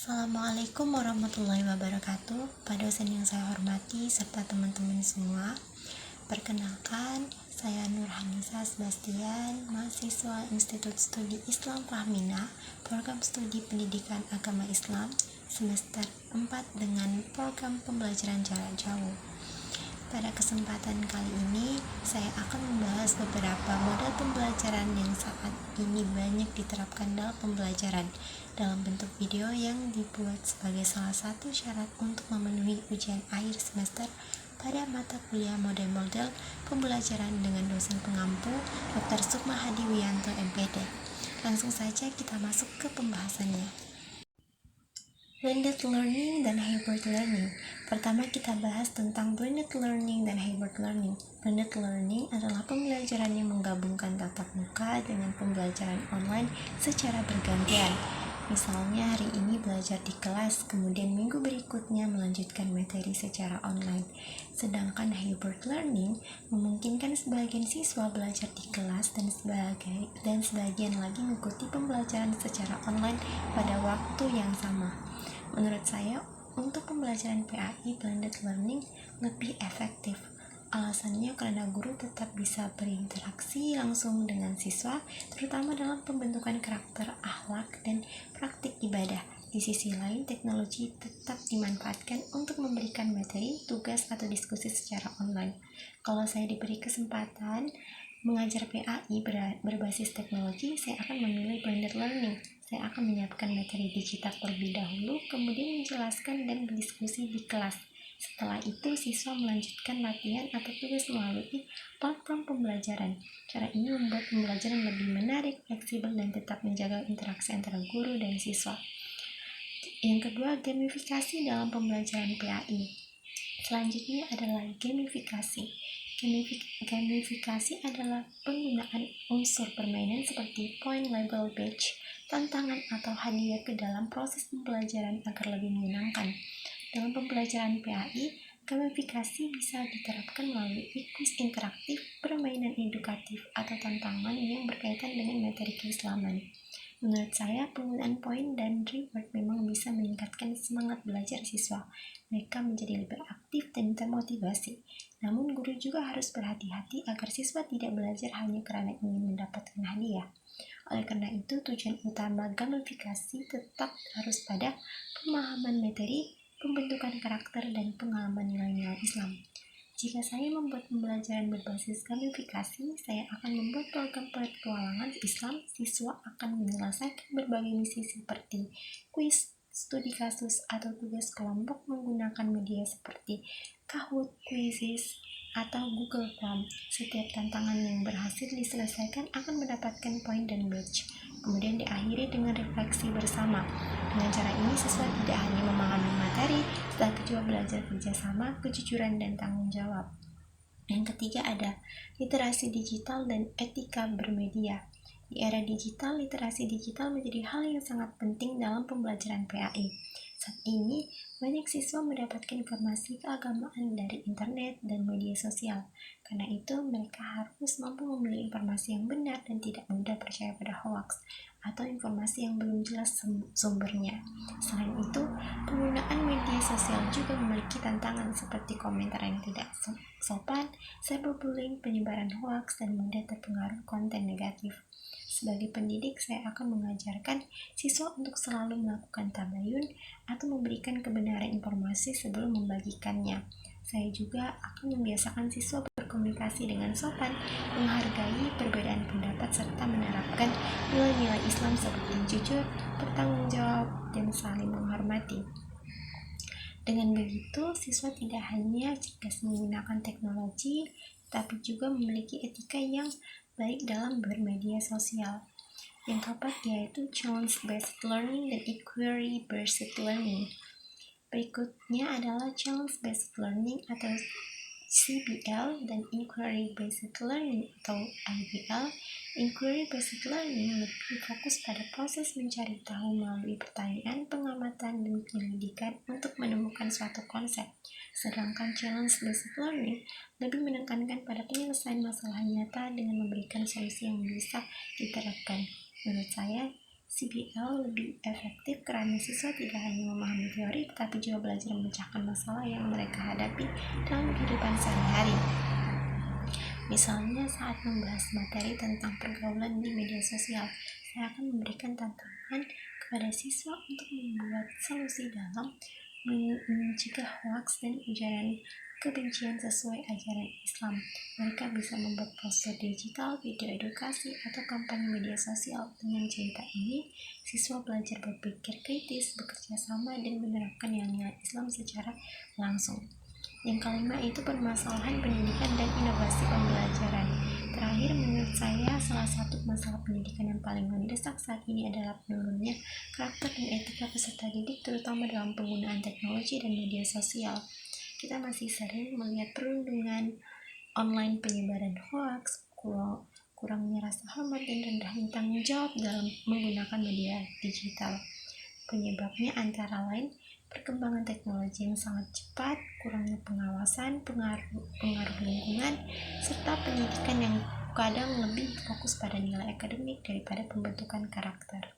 Assalamualaikum warahmatullahi wabarakatuh. Pak dosen yang saya hormati serta teman-teman semua. Perkenalkan, saya Nurhanisa Sebastian, mahasiswa Institut Studi Islam Fahmina, program studi pendidikan agama Islam semester 4 dengan program pembelajaran jarak jauh. Pada kesempatan kali ini, saya akan membahas beberapa model pembelajaran yang saat ini banyak diterapkan dalam pembelajaran dalam bentuk video yang dibuat sebagai salah satu syarat untuk memenuhi ujian akhir semester pada mata kuliah model-model pembelajaran dengan dosen pengampu Dr. Sukma Hadi Wianto MPD. Langsung saja kita masuk ke pembahasannya. Blended learning dan hybrid learning. Pertama kita bahas tentang blended learning dan hybrid learning. Blended learning adalah pembelajaran yang menggabungkan tatap muka dengan pembelajaran online secara bergantian. Misalnya hari ini belajar di kelas, kemudian minggu berikutnya melanjutkan materi secara online. Sedangkan hybrid learning memungkinkan sebagian siswa belajar di kelas dan sebagian lagi mengikuti pembelajaran secara online pada waktu yang sama. Menurut saya, untuk pembelajaran PAI blended learning lebih efektif. Alasannya karena guru tetap bisa berinteraksi langsung dengan siswa, terutama dalam pembentukan karakter, akhlak, dan praktik ibadah. Di sisi lain, teknologi tetap dimanfaatkan untuk memberikan materi, tugas, atau diskusi secara online. Kalau saya diberi kesempatan mengajar PAI berbasis teknologi, saya akan memilih blended learning. Saya akan menyiapkan materi digital terlebih dahulu, kemudian menjelaskan dan berdiskusi di kelas. Setelah itu, siswa melanjutkan latihan atau tugas melalui platform pembelajaran. Cara ini membuat pembelajaran lebih menarik, fleksibel, dan tetap menjaga interaksi antara guru dan siswa. Yang kedua, gamifikasi dalam pembelajaran PAI. Selanjutnya adalah gamifikasi. Gamifikasi adalah penggunaan unsur permainan seperti point, label, badge, tantangan, atau hadiah ke dalam proses pembelajaran agar lebih menyenangkan. Dalam pembelajaran PAI, gamifikasi bisa diterapkan melalui kuis interaktif, permainan edukatif, atau tantangan yang berkaitan dengan materi keislaman. Menurut saya, penggunaan poin dan reward memang bisa meningkatkan semangat belajar siswa. Mereka menjadi lebih aktif dan termotivasi. Namun, guru juga harus berhati-hati agar siswa tidak belajar hanya karena ingin mendapatkan hadiah. Oleh karena itu, tujuan utama gamifikasi tetap harus pada pemahaman materi, pembentukan karakter, dan pengalaman nilai-nilai Islam. Jika saya membuat pembelajaran berbasis gamifikasi, saya akan membuat program petualangan Islam. Siswa akan menyelesaikan berbagai misi seperti kuis, studi kasus, atau tugas kelompok menggunakan media seperti Kahoot, Quizzes, atau Google Form. Setiap tantangan yang berhasil diselesaikan akan mendapatkan poin dan badge. Kemudian diakhiri dengan refleksi bersama. Dengan cara ini, siswa tidak hanya memahami materi, tetapi juga belajar kerjasama, kejujuran, dan tanggung jawab. Yang ketiga ada literasi digital dan etika bermedia. Di era digital, literasi digital menjadi hal yang sangat penting dalam pembelajaran PAI. Saat ini, banyak siswa mendapatkan informasi keagamaan dari internet dan media sosial. Karena itu, mereka harus mampu memilih informasi yang benar dan tidak mudah percaya pada hoax atau informasi yang belum jelas sumbernya. Selain itu, penggunaan media sosial juga memiliki tantangan seperti komentar yang tidak sopan, cyberbullying, penyebaran hoax, dan mudah terpengaruh konten negatif. Sebagai pendidik, saya akan mengajarkan siswa untuk selalu melakukan tabayun atau memberikan kebenaran informasi sebelum membagikannya. Saya juga akan membiasakan siswa berkomunikasi dengan sopan, menghargai perbedaan pendapat, serta menerapkan nilai-nilai Islam seperti jujur, bertanggung jawab, dan saling menghormati. Dengan begitu, siswa tidak hanya cerdas menggunakan teknologi, tapi juga memiliki etika yang baik dalam bermedia sosial. Yang keempat yaitu challenge-based learning dan inquiry-based learning. Berikutnya adalah challenge-based learning atau CBL dan inquiry-based learning atau IBL. Inquiry-based learning lebih fokus pada proses mencari tahu melalui pertanyaan, pengamatan, dan penyelidikan untuk menemukan suatu konsep. Sedangkan challenge-based learning lebih menekankan pada penyelesaian masalah nyata dengan memberikan solusi yang bisa diterapkan. Menurut saya, CBL lebih efektif karena siswa tidak hanya memahami teori, tetapi juga belajar memecahkan masalah yang mereka hadapi dalam kehidupan sehari-hari. Misalnya saat membahas materi tentang pergaulan di media sosial, saya akan memberikan tantangan kepada siswa untuk membuat solusi dalam mencegah hoaks dan ujaran kebencian sesuai ajaran Islam. Mereka bisa membuat poster digital, video edukasi, atau kampanye media sosial. Dengan cerita ini, siswa belajar berpikir kritis, bekerja sama, dan menerapkan nilai-nilai Islam secara langsung. Yang kelima itu permasalahan pendidikan dan inovasi pembelajaran. Terakhir, menurut saya salah satu masalah pendidikan yang paling mendesak saat ini adalah menurunnya karakter dan etika peserta didik, terutama dalam penggunaan teknologi dan media sosial. Kita masih sering melihat perundungan online, penyebaran hoaks, kurangnya rasa hormat, dan rendahnya tanggung jawab dalam menggunakan media digital. Penyebabnya antara lain perkembangan teknologi yang sangat cepat, kurangnya pengawasan, pengaruh lingkungan, serta pendidikan yang kadang lebih fokus pada nilai akademik daripada pembentukan karakter.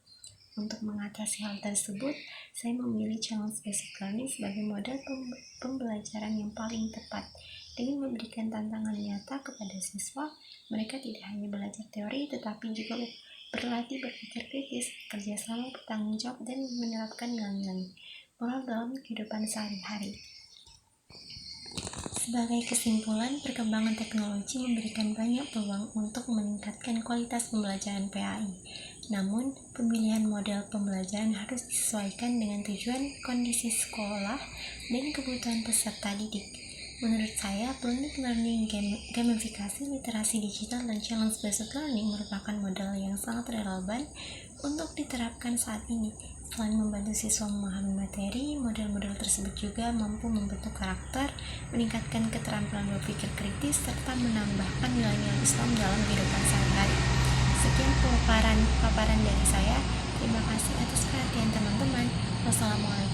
Untuk mengatasi hal tersebut, saya memilih challenge basic learning sebagai model pembelajaran yang paling tepat. Dengan memberikan tantangan nyata kepada siswa, mereka tidak hanya belajar teori, tetapi juga berlatih berpikir kritis, kerjasama, bertanggung jawab, dan menerapkan nilai-nilai moral dalam kehidupan sehari-hari. Sebagai kesimpulan, perkembangan teknologi memberikan banyak peluang untuk meningkatkan kualitas pembelajaran PAI. Namun, pemilihan model pembelajaran harus disesuaikan dengan tujuan, kondisi sekolah, dan kebutuhan peserta didik. Menurut saya, blended learning, gamifikasi, literasi digital, dan challenge-based learning merupakan model yang sangat relevan untuk diterapkan saat ini. Selain membantu siswa memahami materi, model-model tersebut juga mampu membentuk karakter, meningkatkan keterampilan berpikir kritis, serta menambahkan nilai-nilai Islam dalam kehidupan sehari-hari. Sekian paparan dari saya. Terima kasih atas perhatian teman-teman. Wassalamualaikum.